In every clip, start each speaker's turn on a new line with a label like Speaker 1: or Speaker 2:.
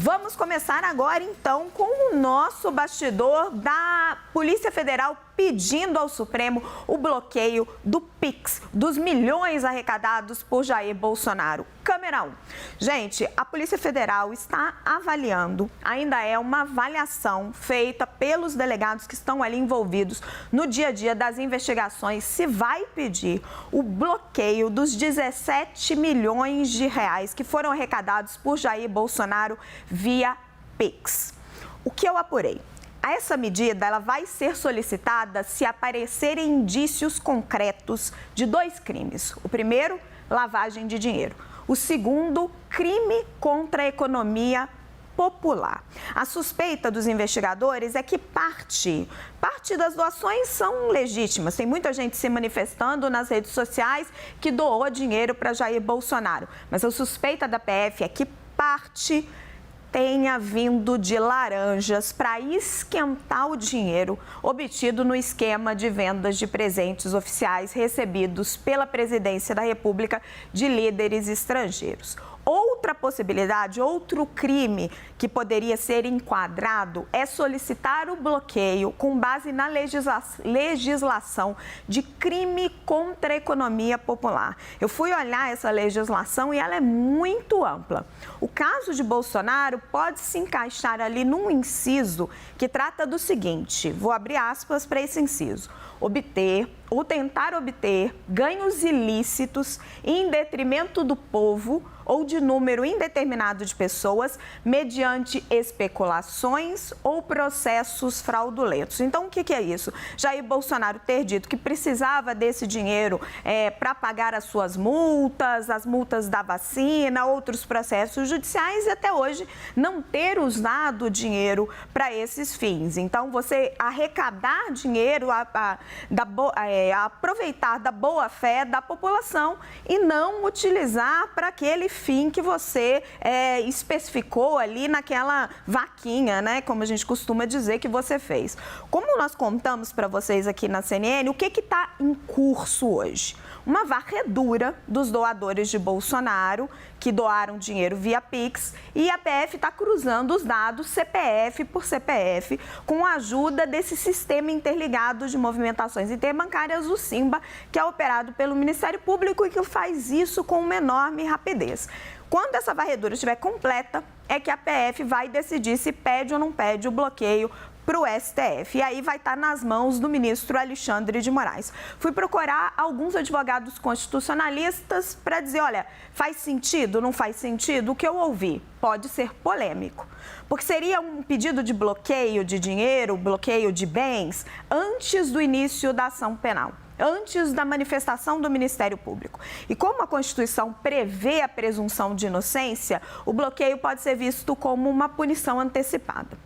Speaker 1: Vamos começar agora, então, com o nosso bastidor da Polícia Federal pedindo ao Supremo o bloqueio do Pix, dos milhões arrecadados por Jair Bolsonaro. Câmera 1. Gente, a Polícia Federal está avaliando, ainda é uma avaliação feita pelos delegados que estão ali envolvidos no dia a dia das investigações, se vai pedir o bloqueio dos 17 milhões de reais que foram arrecadados por Jair Bolsonaro via Pix. O que eu apurei? Essa medida ela vai ser solicitada se aparecerem indícios concretos de 2 crimes. O primeiro, lavagem de dinheiro. O segundo, crime contra a economia popular. A suspeita dos investigadores é que parte das doações são legítimas. Tem muita gente se manifestando nas redes sociais que doou dinheiro para Jair Bolsonaro. Mas a suspeita da PF é que parte tenha vindo de laranjas para esquentar o dinheiro obtido no esquema de vendas de presentes oficiais recebidos pela Presidência da República de líderes estrangeiros. Outra possibilidade, outro crime que poderia ser enquadrado é solicitar o bloqueio com base na legislação de crime contra a economia popular. Eu fui olhar essa legislação e ela é muito ampla. O caso de Bolsonaro pode se encaixar ali num inciso que trata do seguinte, vou abrir aspas para esse inciso: obter ou tentar obter ganhos ilícitos em detrimento do povo ou de número indeterminado de pessoas mediante especulações ou processos fraudulentos. Então, o que é isso? Jair Bolsonaro ter dito que precisava desse dinheiro para pagar as suas multas, as multas da vacina, outros processos judiciais e até hoje não ter usado o dinheiro para esses fins. Então, você arrecadar dinheiro, aproveitar da boa-fé da população e não utilizar para aquele fim que você especificou ali naquela vaquinha, né? Como a gente costuma dizer que você fez. Como nós contamos para vocês aqui na CNN, o que está em curso hoje? Uma varredura dos doadores de Bolsonaro que doaram dinheiro via Pix e a PF está cruzando os dados CPF por CPF com a ajuda desse sistema interligado de movimentações interbancárias, o SIMBA, que é operado pelo Ministério Público e que faz isso com uma enorme rapidez. Quando essa varredura estiver completa, é que a PF vai decidir se pede ou não pede o bloqueio para o STF. E aí vai estar nas mãos do ministro Alexandre de Moraes. Fui procurar alguns advogados constitucionalistas para dizer, olha, faz sentido, não faz sentido? O que eu ouvi pode ser polêmico, porque seria um pedido de bloqueio de dinheiro, bloqueio de bens, antes do início da ação penal, antes da manifestação do Ministério Público. E como a Constituição prevê a presunção de inocência, o bloqueio pode ser visto como uma punição antecipada.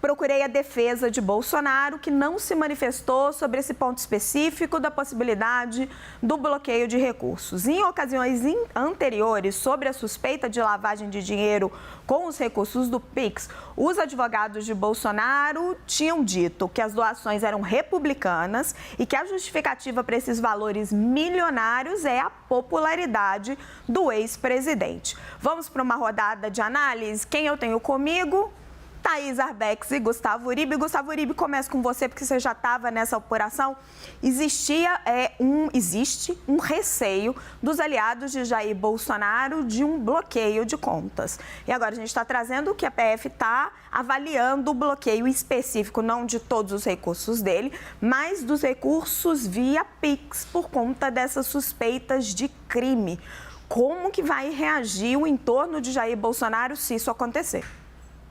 Speaker 1: Procurei a defesa de Bolsonaro, que não se manifestou sobre esse ponto específico da possibilidade do bloqueio de recursos. Em ocasiões anteriores, sobre a suspeita de lavagem de dinheiro com os recursos do Pix, os advogados de Bolsonaro tinham dito que as doações eram republicanas e que a justificativa para esses valores milionários é a popularidade do ex-presidente. Vamos para uma rodada de análise? Quem eu tenho comigo? Thaís Arbex e Gustavo Uribe. Gustavo Uribe, começo com você, porque você já estava nessa apuração. Existe um receio dos aliados de Jair Bolsonaro de um bloqueio de contas. E agora a gente está trazendo que a PF está avaliando o bloqueio específico, não de todos os recursos dele, mas dos recursos via Pix, por conta dessas suspeitas de crime. Como que vai reagir o entorno de Jair Bolsonaro se isso acontecer?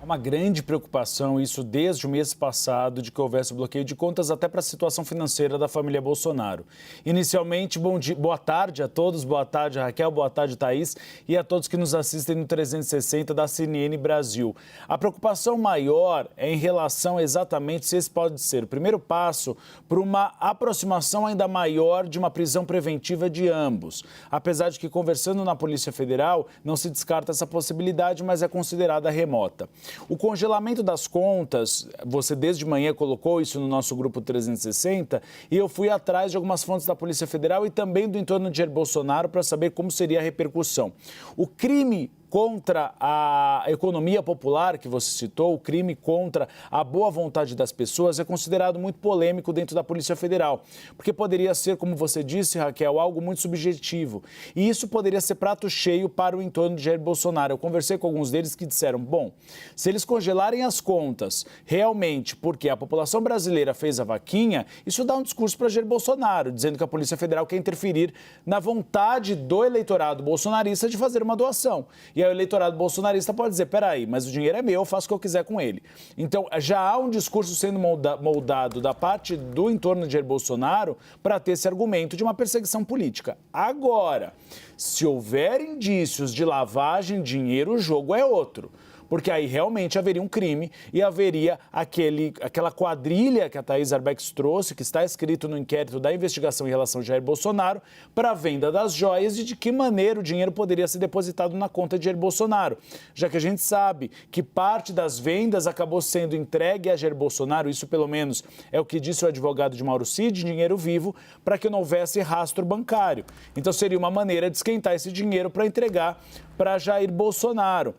Speaker 2: É uma grande preocupação, isso desde o mês passado, de que houvesse bloqueio de contas até para a situação financeira da família Bolsonaro. Inicialmente, boa tarde a todos, boa tarde Raquel, boa tarde Thaís e a todos que nos assistem no 360 da CNN Brasil. A preocupação maior é em relação exatamente se esse pode ser o primeiro passo para uma aproximação ainda maior de uma prisão preventiva de ambos. Apesar de que, conversando na Polícia Federal, não se descarta essa possibilidade, mas é considerada remota. O congelamento das contas, você desde manhã colocou isso no nosso grupo 360 e eu fui atrás de algumas fontes da Polícia Federal e também do entorno de Jair Bolsonaro para saber como seria a repercussão. O crime contra a economia popular que você citou, o crime contra a boa vontade das pessoas, é considerado muito polêmico dentro da Polícia Federal, porque poderia ser, como você disse, Raquel, algo muito subjetivo. E isso poderia ser prato cheio para o entorno de Jair Bolsonaro. Eu conversei com alguns deles que disseram, bom, se eles congelarem as contas realmente porque a população brasileira fez a vaquinha, isso dá um discurso para Jair Bolsonaro, dizendo que a Polícia Federal quer interferir na vontade do eleitorado bolsonarista de fazer uma doação. E aí o eleitorado bolsonarista pode dizer, peraí, mas o dinheiro é meu, eu faço o que eu quiser com ele. Então, já há um discurso sendo moldado da parte do entorno de Jair Bolsonaro para ter esse argumento de uma perseguição política. Agora, se houver indícios de lavagem de dinheiro, o jogo é outro. Porque aí realmente haveria um crime e haveria aquela quadrilha que a Thaís Arbex trouxe, que está escrito no inquérito da investigação em relação a Jair Bolsonaro, para a venda das joias e de que maneira o dinheiro poderia ser depositado na conta de Jair Bolsonaro. Já que a gente sabe que parte das vendas acabou sendo entregue a Jair Bolsonaro, isso pelo menos é o que disse o advogado de Mauro Cid, dinheiro vivo, para que não houvesse rastro bancário. Então seria uma maneira de esquentar esse dinheiro para entregar para Jair Bolsonaro.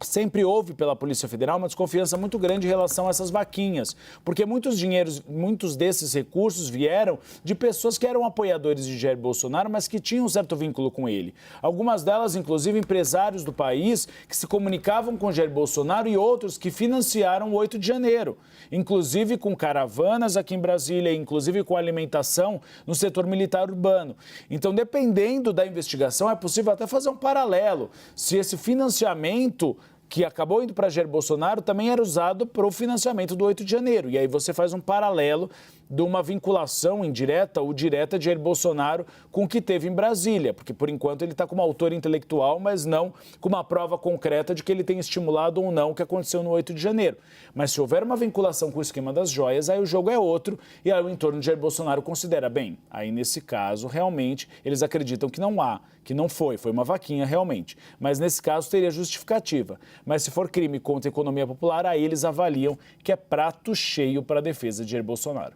Speaker 2: Sempre houve pela Polícia Federal uma desconfiança muito grande em relação a essas vaquinhas, porque muitos desses recursos vieram de pessoas que eram apoiadores de Jair Bolsonaro, mas que tinham um certo vínculo com ele. Algumas delas, inclusive, empresários do país que se comunicavam com Jair Bolsonaro e outros que financiaram o 8 de janeiro, inclusive com caravanas aqui em Brasília, inclusive com alimentação no setor militar urbano. Então, dependendo da investigação, é possível até fazer um paralelo. Se esse financiamento que acabou indo para Jair Bolsonaro também era usado para o financiamento do 8 de janeiro. E aí você faz um paralelo de uma vinculação indireta ou direta de Jair Bolsonaro com o que teve em Brasília, porque por enquanto ele está como autor intelectual, mas não com uma prova concreta de que ele tem estimulado ou não o que aconteceu no 8 de janeiro. Mas se houver uma vinculação com o esquema das joias, aí o jogo é outro e aí o entorno de Jair Bolsonaro considera, bem, aí nesse caso realmente eles acreditam que não há, que não foi uma vaquinha realmente, mas nesse caso teria justificativa. Mas se for crime contra a economia popular, aí eles avaliam que é prato cheio para a defesa de Jair Bolsonaro.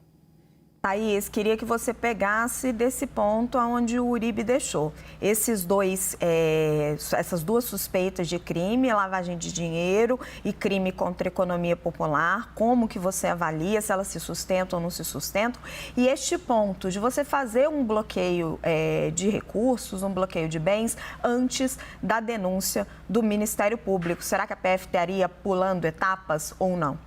Speaker 1: Thaís, queria que você pegasse desse ponto onde o Uribe deixou. Essas duas suspeitas de crime, lavagem de dinheiro e crime contra a economia popular, como que você avalia, se elas se sustentam ou não se sustentam? E este ponto de você fazer um bloqueio de recursos, um bloqueio de bens, antes da denúncia do Ministério Público. Será que a PF estaria pulando etapas ou não?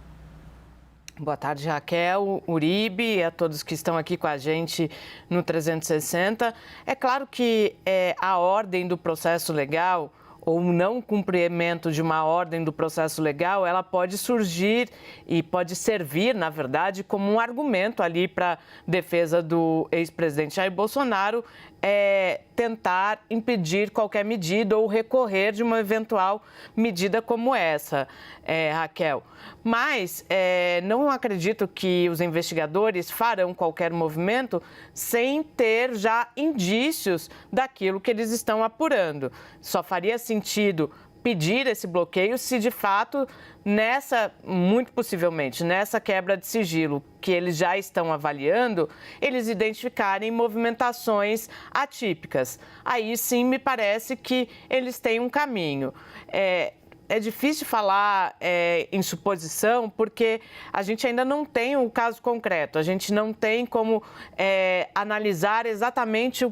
Speaker 3: Boa tarde, Raquel, Uribe, a todos que estão aqui com a gente no 360. É claro que a ordem do processo legal ou o não cumprimento de uma ordem do processo legal, ela pode surgir e pode servir, na verdade, como um argumento ali para defesa do ex-presidente Jair Bolsonaro tentar impedir qualquer medida ou recorrer de uma eventual medida como essa, Raquel. Mas não acredito que os investigadores farão qualquer movimento sem ter já indícios daquilo que eles estão apurando. Só faria sentido pedir esse bloqueio se de fato muito possivelmente, nessa quebra de sigilo que eles já estão avaliando, eles identificarem movimentações atípicas. Aí sim me parece que eles têm um caminho. É difícil falar em suposição, porque a gente ainda não tem o caso concreto, a gente não tem como analisar exatamente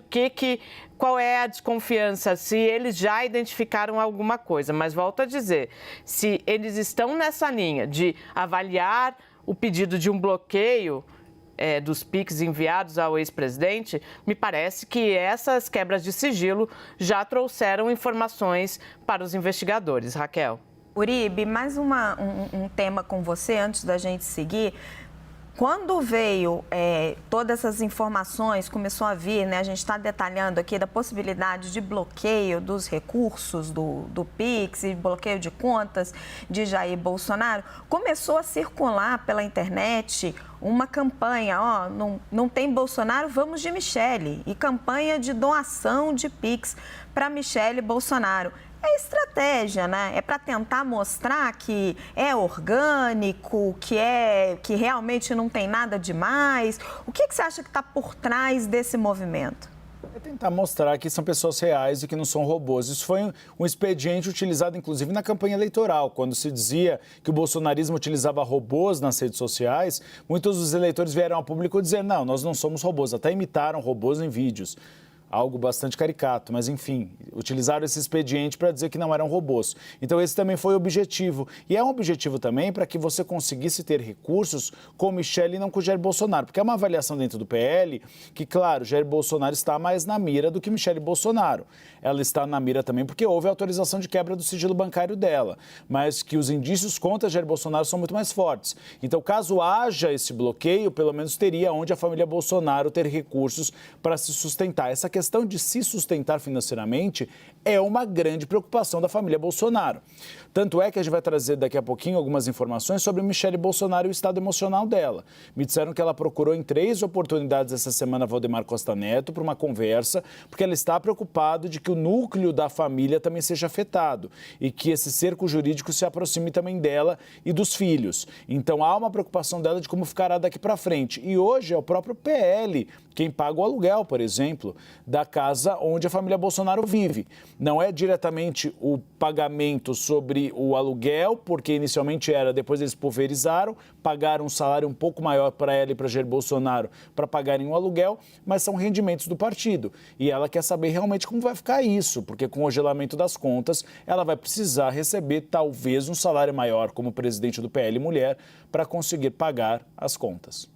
Speaker 3: qual é a desconfiança, se eles já identificaram alguma coisa. Mas volto a dizer, se eles estão nessa linha de avaliar o pedido de um bloqueio dos PIX enviados ao ex-presidente, me parece que essas quebras de sigilo já trouxeram informações para os investigadores. Raquel.
Speaker 1: Uribe, mais um tema com você antes da gente seguir. Quando veio todas essas informações, começou a vir, né? A gente está detalhando aqui da possibilidade de bloqueio dos recursos do PIX e bloqueio de contas de Jair Bolsonaro, começou a circular pela internet uma campanha, não tem Bolsonaro, vamos de Michele, e campanha de doação de PIX para Michele Bolsonaro. É estratégia, né? É para tentar mostrar que é orgânico, que realmente não tem nada demais. O que você acha que está por trás desse movimento?
Speaker 2: É tentar mostrar que são pessoas reais e que não são robôs. Isso foi um expediente utilizado, inclusive, na campanha eleitoral. Quando se dizia que o bolsonarismo utilizava robôs nas redes sociais, muitos dos eleitores vieram ao público dizer, não, nós não somos robôs. Até imitaram robôs em vídeos. Algo bastante caricato, mas enfim, utilizaram esse expediente para dizer que não eram robôs. Então esse também foi o objetivo. E é um objetivo também para que você conseguisse ter recursos com Michele e não com Jair Bolsonaro. Porque é uma avaliação dentro do PL que, claro, Jair Bolsonaro está mais na mira do que Michele Bolsonaro. Ela está na mira também porque houve autorização de quebra do sigilo bancário dela, mas que os indícios contra Jair Bolsonaro são muito mais fortes. Então, caso haja esse bloqueio, pelo menos teria onde a família Bolsonaro ter recursos para se sustentar. Essa questão de se sustentar financeiramente é uma grande preocupação da família Bolsonaro. Tanto é que a gente vai trazer daqui a pouquinho algumas informações sobre Michele Bolsonaro e o estado emocional dela. Me disseram que ela procurou em 3 oportunidades essa semana Valdemar Costa Neto para uma conversa, porque ela está preocupada de que o núcleo da família também seja afetado e que esse cerco jurídico se aproxime também dela e dos filhos. Então há uma preocupação dela de como ficará daqui para frente. E hoje é o próprio PL quem paga o aluguel, por exemplo, da casa onde a família Bolsonaro vive. Não é diretamente o pagamento sobre o aluguel, porque inicialmente era, depois eles pulverizaram, pagaram um salário um pouco maior para ela e para Jair Bolsonaro para pagarem o aluguel, mas são rendimentos do partido. E ela quer saber realmente como vai ficar isso, porque com o congelamento das contas, ela vai precisar receber talvez um salário maior como presidente do PL Mulher para conseguir pagar as contas.